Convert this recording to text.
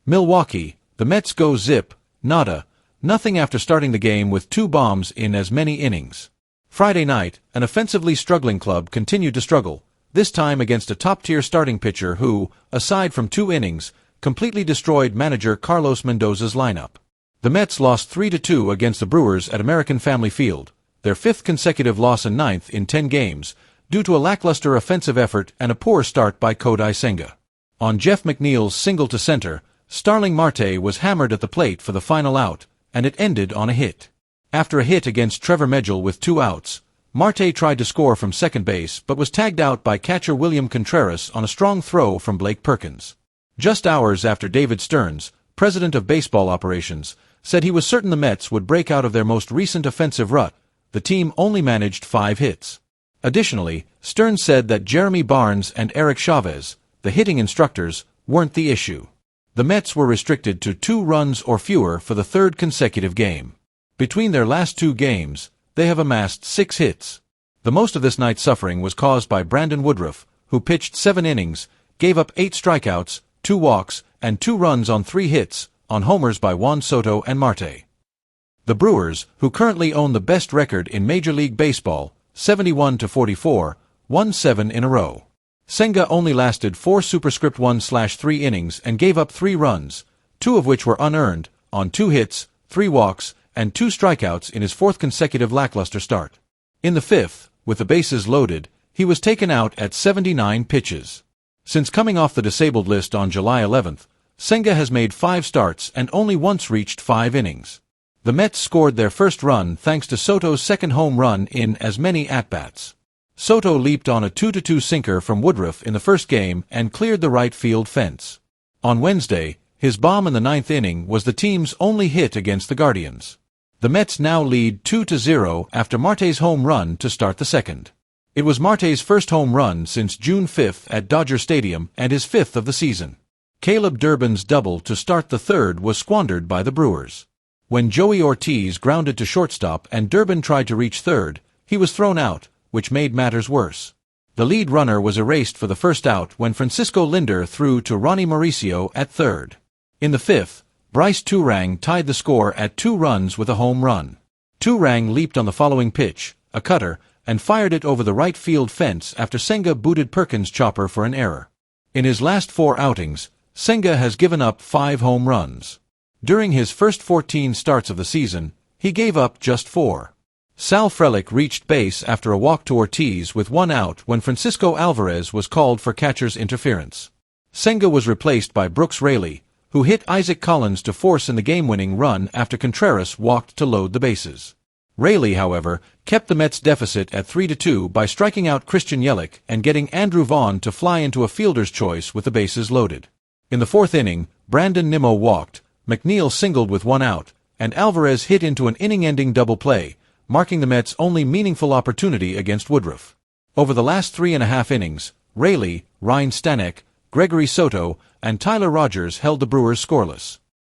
Milwaukee, the Mets go zip, nada, nothing after starting the game with 2 bombs in as many innings. Friday night, an offensively struggling club continued to struggle, this time against a top-tier starting pitcher who, aside from 2 innings, completely destroyed manager Carlos Mendoza's lineup. The Mets lost 3-2 against the Brewers at American Family Field, their 5th consecutive loss and 9th in 10 games, due to a lackluster offensive effort and a poor start by Kodai Senga. On Jeff McNeil's single to center, Starling Marte was hammered at the plate for the final out, and it ended on a hit. After a hit against Trevor Medgel with 2 outs, Marte tried to score from second base but was tagged out by catcher William Contreras on a strong throw from Blake Perkins. Just hours after David Stearns, president of baseball operations, said he was certain the Mets would break out of their most recent offensive rut, the team only managed 5 hits. Additionally, Stearns said that Jeremy Barnes and Eric Chavez, the hitting instructors, weren't the issue. The Mets were restricted to 2 runs or fewer for the 3rd consecutive game. Between their last 2 games, they have amassed 6 hits. The most of this night's suffering was caused by Brandon Woodruff, who pitched 7 innings, gave up 8 strikeouts, 2 walks, and 2 runs on 3 hits, on homers by Juan Soto and Marte. The Brewers, who currently own the best record in Major League Baseball, 71-44, won 7 in a row. Senga only lasted 4 superscript 1/3 innings and gave up 3 runs, 2 of which were unearned, on 2 hits, 3 walks, and 2 strikeouts in his 4th consecutive lackluster start. In the 5th, with the bases loaded, he was taken out at 79 pitches. Since coming off the disabled list on July 11th, Senga has made 5 starts and only once reached 5 innings. The Mets scored their first run thanks to Soto's second home run in as many at-bats. Soto leaped on a 2-2 sinker from Woodruff in the first game and cleared the right field fence. On Wednesday, his bomb in the 9th inning was the team's only hit against the Guardians. The Mets now lead 2-0 after Marte's home run to start the 2nd. It was Marte's first home run since June 5th at Dodger Stadium and his 5th of the season. Caleb Durbin's double to start the 3rd was squandered by the Brewers. When Joey Ortiz grounded to shortstop and Durbin tried to reach 3rd, he was thrown out, which made matters worse. The lead runner was erased for the first out when Francisco Lindor threw to Ronnie Mauricio at 3rd. In the 5th, Brice Turang tied the score at 2 runs with a home run. Turang leaped on the following pitch, a cutter, and fired it over the right field fence after Senga booted Perkins' chopper for an error. In his last 4 outings, Senga has given up 5 home runs. During his first 14 starts of the season, he gave up just 4. Sal Frelick reached base after a walk to Ortiz with 1 out when Francisco Alvarez was called for catcher's interference. Senga was replaced by Brooks Raley, who hit Isaac Collins to force in the game-winning run after Contreras walked to load the bases. Raley, however, kept the Mets' deficit at 3-2 by striking out Christian Yelich and getting Andrew Vaughn to fly into a fielder's choice with the bases loaded. In the 4th inning, Brandon Nimmo walked, McNeil singled with 1 out, and Alvarez hit into an inning-ending double play, marking the Mets' only meaningful opportunity against Woodruff. Over the last 3.5 innings, Raley, Ryan Stanek, Gregory Soto, and Tyler Rogers held the Brewers scoreless.